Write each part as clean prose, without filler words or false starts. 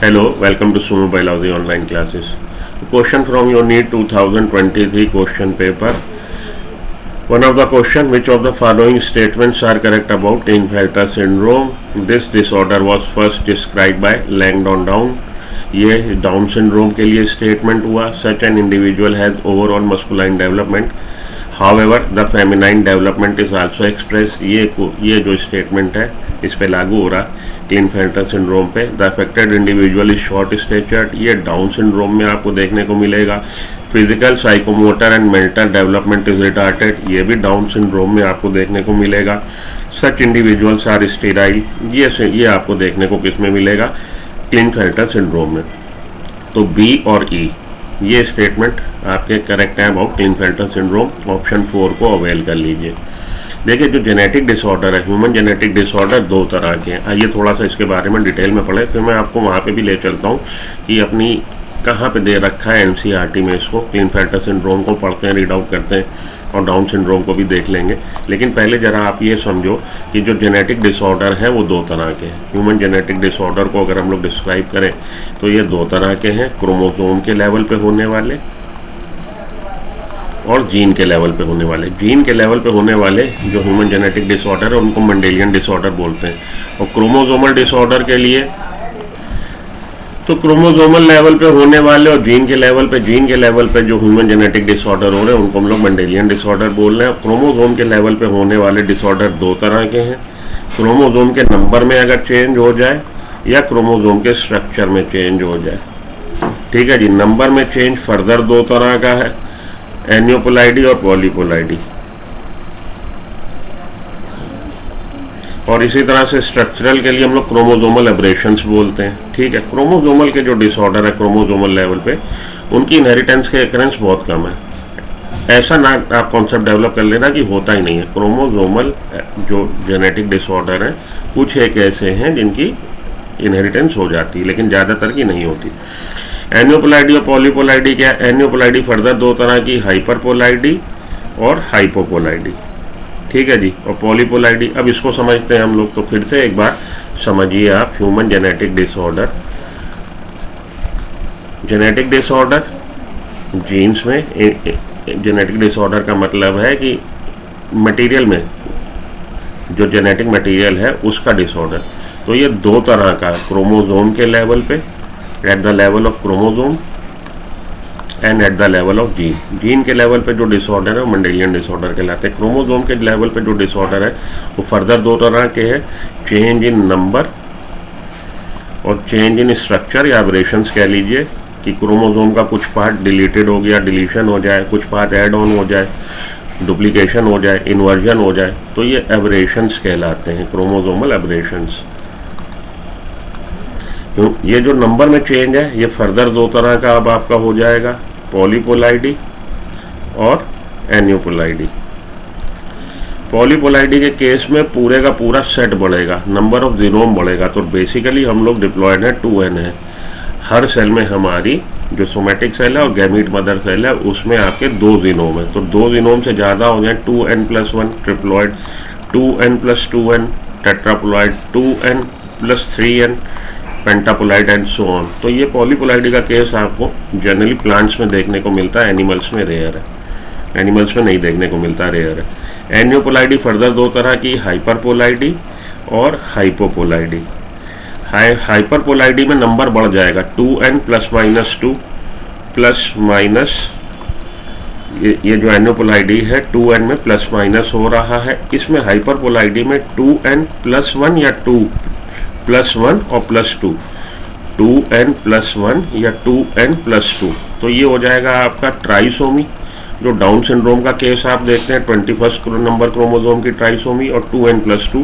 Hello, welcome to Sumo Biology online classes. Question from your NEET 2023 question paper. One of the question, which of the following statements are correct about Klinefelter syndrome? This disorder was first described by Langdon Down. ये Down syndrome के लिए statement हुआ. Such an individual has overall masculine development, however the feminine development is also express. ये जो statement है इस पे लागू हो रहा क्लीनफेल्टर सिंड्रोम पे. The affected individual is short statured, ये डाउन सिंड्रोम में आपको देखने को मिलेगा. Physical psychomotor and mental development is retarded, ये भी डाउन सिंड्रोम में आपको देखने को मिलेगा. सच इंडिविजुअल्स आर स्टेराइल, ये आपको देखने को किस में मिलेगा? क्लीनफेल्टर सिंड्रोम में. तो बी और ई ये स्टेटमेंट आपके करेक्ट है अबाउट क्लीनफेल्टर सिंड्रोम. ऑप्शन 4 को अवेल कर लीजिए. देखिए, जो जेनेटिक डिसऑर्डर है, ह्यूमन जेनेटिक डिसऑर्डर दो तरह के हैं. आइए थोड़ा सा इसके बारे में डिटेल में पढ़े, फिर मैं आपको वहाँ पे भी ले चलता हूँ कि अपनी कहाँ पे दे रखा है एनसीईआरटी में इसको. क्लीनफेल्टर सिंड्रोम को पढ़ते हैं, रीड आउट करते हैं और डाउन सिंड्रोम को भी देख लेंगे. लेकिन पहले ज़रा आप ये समझो कि जो जेनेटिक डिसऑर्डर है वो दो तरह के हैं. ह्यूमन जेनेटिक डिसऑर्डर को अगर हम लोग डिस्क्राइब करें तो ये दो तरह के हैं. क्रोमोसोम के लेवल पे होने वाले और जीन के लेवल पे होने वाले. जीन के लेवल पे होने वाले जो ह्यूमन जेनेटिक डिसऑर्डर है उनको मेंडेलियन डिसऑर्डर बोलते हैं. और क्रोमोसोमल डिसऑर्डर के लिए तो क्रोमोसोमल लेवल पे होने वाले और जीन के लेवल पे जो ह्यूमन जेनेटिक डिसऑर्डर हो रहे हैं उनको हम लोग मेंडेलियन डिसऑर्डर बोल रहे हैं. क्रोमोसोम के लेवल पे होने वाले डिसऑर्डर दो तरह के हैं. क्रोमोसोम के नंबर में अगर चेंज हो जाए या क्रोमोसोम के स्ट्रक्चर में चेंज हो जाए. ठीक है जी. नंबर में चेंज फर्दर दो तरह का है, एनियोपोलाइडी और पॉलीपोलाइडी. और इसी तरह से स्ट्रक्चरल के लिए हम लोग क्रोमोसोमल एब्रेशंस बोलते हैं. ठीक है. क्रोमोसोमल के जो डिसऑर्डर है क्रोमोसोमल लेवल पे उनकी इनहेरिटेंस के एकरेंस बहुत कम है. ऐसा ना आप कॉन्सेप्ट डेवलप कर लेना कि होता ही नहीं है. क्रोमोसोमल जो जेनेटिक डिसऑर्डर है कुछ एक ऐसे हैं जिनकी इनहेरिटेंस हो जाती है, लेकिन ज़्यादातर की नहीं होती. एनियोपोलाइडी और पॉलीपोलाइडी क्या है? एनियोपोलाइडी फर्दर दो तरह की, हाइपरपोलाइडी और हाइपोपोलाइडी. ठीक है जी. और पॉलीपोलाइडी, अब इसको समझते हैं हम लोग. तो फिर से एक बार समझिए आप. Human genetic disorder, genetic disorder genes में, जेनेटिक डिसऑर्डर का मतलब है कि मटेरियल में जो जेनेटिक मटेरियल है उसका डिसऑर्डर. तो ये दो तरह का, क्रोमोसोम के लेवल पे, at the level of chromosome and at the level of gene. Gene के लेवल पे जो डिसऑर्डर है वो मेंडेलियन डिसऑर्डर कहलाते हैं. क्रोमोसोम के लेवल पे जो डिसऑर्डर है वो फर्दर दो तरह के हैं, चेंज इन नंबर और चेंज इन स्ट्रक्चर या एब्रेशंस कह लीजिए. कि क्रोमोसोम का कुछ पार्ट डिलीटेड हो गया, डिलीशन हो जाए, कुछ पार्ट ऐड ऑन हो जाए, डुप्लीकेशन हो जाए, इन्वर्जन हो जाए, तो ये एब्रेशंस कहलाते हैं, क्रोमोसोमल एब्रेशंस. ये जो नंबर में चेंज है ये फर्दर दो तरह का अब आपका हो जाएगा, पॉलीपोलाइडी और एनियोपोलाइडी. पॉलीपोलाइडी के केस में पूरे का पूरा सेट बढ़ेगा, नंबर ऑफ जीनोम बढ़ेगा. तो बेसिकली हम लोग डिप्लॉयड है 2n है. हर सेल में हमारी जो सोमेटिक सेल है और गैमीट मदर सेल है उसमें आपके दो जीनोम है. तो दो जीनोम से ज़्यादा हो जाए 2n+1 triploid, 2n+2n tetraploid, 2n+3n pentaploid and so on. तो ये पॉलीपोलाइडी का केस आपको जनरली प्लांट्स में देखने को मिलता है, एनिमल्स में रेयर है. एनिमल्स में नहीं देखने को मिलता, रेयर है. एनियोपोलाइडी फर्दर दो तरह की, हाइपरपोलाइडी और हाइपोपोलाइडी. हाइपरपोलाइडी में नंबर बढ़ जाएगा, 2n+-2 प्लस माइनस. ये जो एनियोपोलाइडी है 2n में प्लस माइनस हो रहा है. इसमें हाइपरपोलाइडी में 2n+1 या 2+1 और +2, 2n+1 या 2n+2. तो ये हो जाएगा आपका ट्राइसोमी. जो डाउन सिंड्रोम का केस आप देखते हैं 21 नंबर क्रोमोसोम की ट्राइसोमी और 2n+2,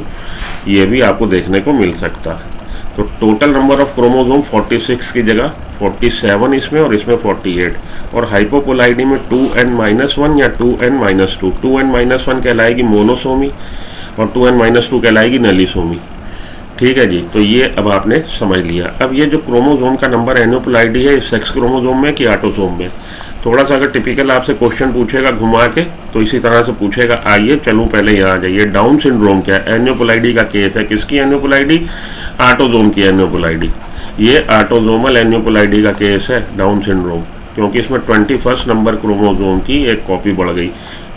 ये भी आपको देखने को मिल सकता है. तो टोटल नंबर ऑफ क्रोमोसोम 46 की जगह 47 इसमें और इसमें 48. और हाइपोपोलाइडी में 2n-1 या 2n-2. 2n-1 कहलाएगी मोनोसोमी और 2n-2 कहलाएगी नलीसोमी. ठीक है जी. तो ये अब आपने समझ लिया. अब ये जो क्रोमोसोम का नंबर एनियोपोलाइडी है, सेक्स क्रोमोसोम में कि ऑटोसोम में, थोड़ा सा अगर टिपिकल आपसे क्वेश्चन पूछेगा घुमा के तो इसी तरह से पूछेगा. आइए चलो पहले यहाँ आ जाइए. डाउन सिंड्रोम क्या है? एनियोपोलाइडी का केस है. किसकी एनियोपोलाइडी? ऑटोसोम की एनियोपोलाइडी. ये ऑटोसोमल एन्यूपुलाइडी का केस है, डाउन सिंड्रोम, क्योंकि इसमें 21 नंबर क्रोमोसोम की एक कॉपी बढ़ गई,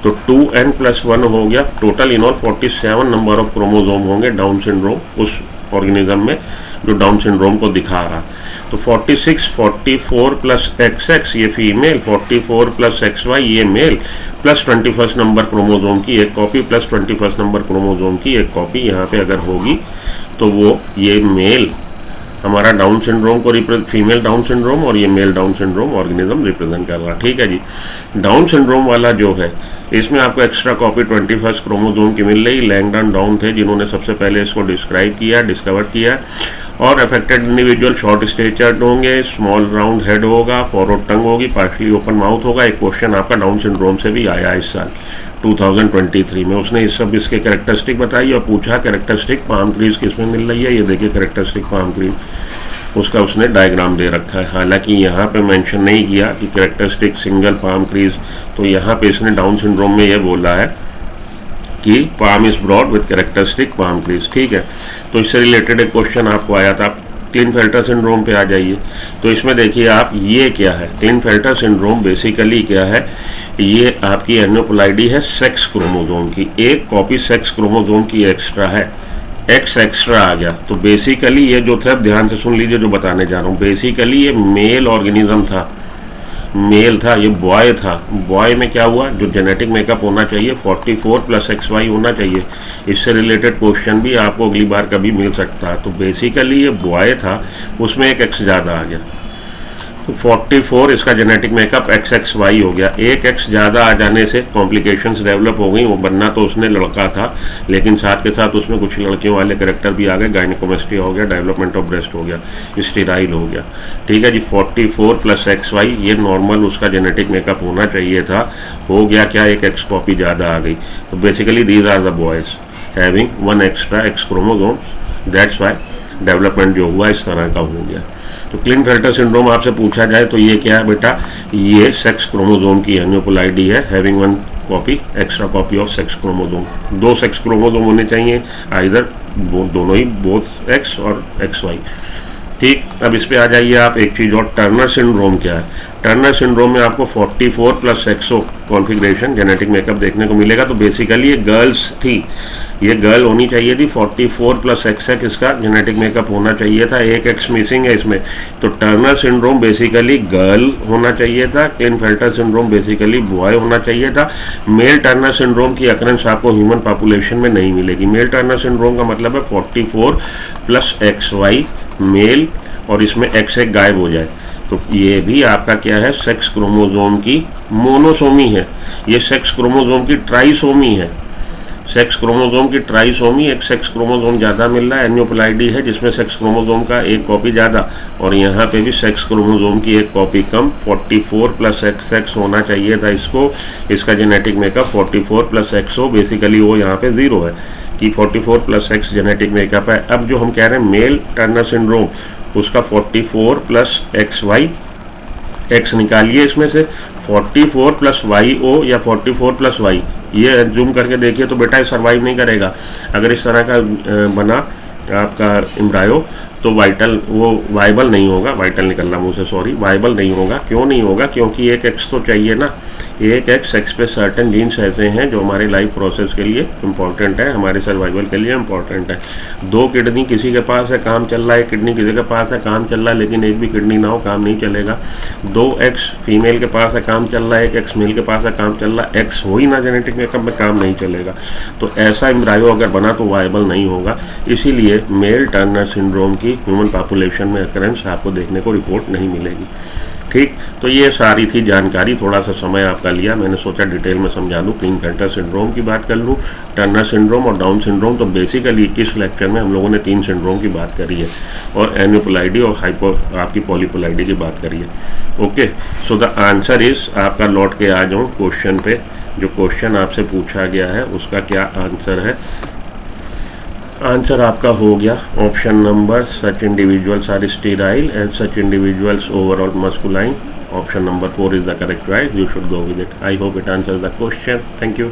तो 2n+1 हो गया। Total in all 47 number of chromosome होंगे डाउन सिंड्रोम उस ऑर्गेनिज्म में जो डाउन सिंड्रोम को दिखा रहा। तो 46, 44 प्लस XX ये फीमेल, 44 प्लस XY ये मेल, प्लस 21 नंबर क्रोमोसोम की एक कॉपी, प्लस 21 नंबर क्रोमोसोम की एक कॉपी यहाँ पे अगर होगी तो वो ये मेल हमारा डाउन सिंड्रोम को फीमेल डाउन सिंड्रोम और ये male Down syndrome organism represent कर रहा। ठीक है जी। डाउन सिंड्रोम वाला जो है इसमें आपको एक्स्ट्रा कॉपी 21 क्रोमोसोम की मिल रही। लैंगडन डाउन थे जिन्होंने सबसे पहले इसको डिस्क्राइब किया, डिस्कवर किया। और अफेक्टेड इंडिविजुअल शॉर्ट स्टेचर्ड होंगे, स्मॉल राउंड हेड होगा, फॉरवर्ड टंग होगी, पार्शली ओपन माउथ होगा। एक क्वेश्चन आपका डाउन सिंड्रोम से भी आया इस साल 2023 में। उसने इस सब इसके कैरेक्टरिस्टिक बताई और पूछा कैरेक्टरिस्टिक पाम क्रीज किसमें मिल रही है। ये देखिए कैरेक्टरिस्टिक पाम क्रीज, उसका उसने डायग्राम दे रखा है। हालांकि यहाँ पे मेंशन नहीं किया कि कैरेक्टरिस्टिक सिंगल पाम क्रीज, तो यहाँ पे इसने डाउन सिंड्रोम में ये बोला है कि palm is broad with characteristic palm crease. ठीक है, तो इससे रिलेटेड एक क्वेश्चन आपको आया था। क्लिनफेल्टर सिंड्रोम पे आ जाइए। तो इसमें देखिए आप, ये क्या है, क्लिनफेल्टर सिंड्रोम बेसिकली क्या है, ये आपकी एन्यूपुलाइडी है सेक्स क्रोमोसोम की, एक कॉपी सेक्स क्रोमोसोम की एक्स्ट्रा है, एक्स एक्स्ट्रा आ गया। तो बेसिकली ये जो था, ध्यान से सुन लीजिए जो बताने जा रहा हूँ, बेसिकली ये मेल ऑर्गेनिज्म था, मेल था, ये बॉय था। बॉय में क्या हुआ, जो जेनेटिक मेकअप होना चाहिए 44 प्लस XY होना चाहिए। इससे रिलेटेड क्वेश्चन भी आपको अगली बार कभी मिल सकता है। तो बेसिकली ये बॉय था, उसमें एक X ज़्यादा आ गया, तो 44 इसका जेनेटिक मेकअप XXY हो गया। एक X ज़्यादा आ जाने से कॉम्प्लिकेशंस डेवलप हो गई। वो बनना तो उसने लड़का था, लेकिन साथ के साथ उसमें कुछ लड़कियों वाले करेक्टर भी आ गए, गायनेकोमेस्ट्रिया हो गया, डेवलपमेंट ऑफ ब्रेस्ट हो गया, स्टेराइल हो गया। ठीक है जी। 44 प्लस XY ये नॉर्मल उसका जेनेटिक मेकअप होना चाहिए था, हो गया क्या, एक X कॉपी ज़्यादा आ गई। तो basically these are the boys having 1 extra X chromosome, that's why development जो हुआ इस तरह का हो गया। तो क्लिनफेल्टर सिंड्रोम आपसे पूछा जाए तो ये क्या है बेटा, ये सेक्स क्रोमोसोम की एन्यूपुलाइडी है, having 1 copy extra copy of sex chromosome. 2 sex chromosome होने चाहिए, आइदर दोनों ही, बोथ X और XY। ठीक, अब इस पे आ जाइए आप। एक चीज़ और, टर्नर सिंड्रोम क्या है। टर्नर सिंड्रोम में आपको 44 plus XO configuration genetic makeup देखने को मिलेगा। तो बेसिकली ये गर्ल्स थी, ये गर्ल होनी चाहिए थी। 44 प्लस XX इसका जेनेटिक मेकअप होना चाहिए था, एक X मिसिंग है इसमें। तो टर्नर सिंड्रोम बेसिकली गर्ल होना चाहिए था, क्लिनफेल्टर सिंड्रोम बेसिकली बॉय होना चाहिए था। मेल टर्नर सिंड्रोम की अकरेंस आपको ह्यूमन पॉपुलेशन में नहीं मिलेगी। मेल टर्नर सिंड्रोम का मतलब है 44 प्लस XY मेल और इसमें X एक गायब हो जाए। तो ये भी आपका क्या है, सेक्स क्रोमोसोम की मोनोसोमी है, ये सेक्स क्रोमोसोम की ट्राइसोमी है। सेक्स क्रोमोसोम की ट्राइसोमी, एक सेक्स क्रोमोसोम ज़्यादा मिल रहा है। एन्यूपुलाइडी है जिसमें सेक्स क्रोमोसोम का एक कॉपी ज़्यादा, और यहाँ पे भी सेक्स क्रोमोसोम की एक कॉपी कम। 44 प्लस XX होना चाहिए था इसको, इसका genetic makeup 44 plus XO, basically वो यहाँ पे 0 है कि 44 प्लस X जेनेटिक मेकअप है। अब जो हम कह रहे हैं मेल टर्नर सिंड्रोम, उसका 44 प्लस XY, X निकालिए इसमें से, 44 प्लस YO या 44 प्लस Y, ये जूम करके देखिए तो बेटा सर्वाइव नहीं करेगा। अगर इस तरह का बना आपका एम्ब्रायो तो वो वाइबल नहीं होगा, वाइटल निकलना मुँह से, सॉरी, वाइबल नहीं होगा। क्यों नहीं होगा, क्योंकि एक X तो चाहिए ना, एक X पे सर्टेन जीन्स ऐसे हैं जो हमारे लाइफ प्रोसेस के लिए इम्पॉर्टेंट है, हमारे सर्वाइवल के लिए इम्पॉर्टेंट है। 2 किडनी किसी के पास है, काम चल रहा है, किडनी किसी के पास है, काम चल रहा है, लेकिन एक भी किडनी ना हो, काम नहीं चलेगा। 2 X फीमेल के पास है, काम चल रहा है, एक X मेल के पास है, काम चल रहा है, X हो ही ना जेनेटिक मेकअप में, काम नहीं चलेगा। तो ऐसा एम्ब्रायो अगर बना तो वायबल नहीं होगा। इसीलिए मेल टर्नर सिंड्रोम की ह्यूमन पॉपुलेशन में अकरेंस आपको देखने को रिपोर्ट नहीं मिलेगी। ठीक, तो ये सारी थी जानकारी, थोड़ा सा समय आपका लिया, मैंने सोचा डिटेल में समझा दूँ। क्लिनफेल्टर सिंड्रोम की बात कर लूँ, टर्नर सिंड्रोम और डाउन सिंड्रोम। तो बेसिकली इस लेक्चर में हम लोगों ने 3 सिंड्रोम की बात करी है, और एन्यूपुलाइडी और आपकी पॉलीपुलाइडी की बात करी है। Okay, so the answer is, आपका लौट के आ जाऊँ क्वेश्चन पे, जो क्वेश्चन आपसे पूछा गया है उसका क्या आंसर है। आंसर आपका हो गया option number, such individuals are sterile and such individuals overall masculine. Option number 4 is the correct right, you should go with it. I hope it answers the question. Thank you.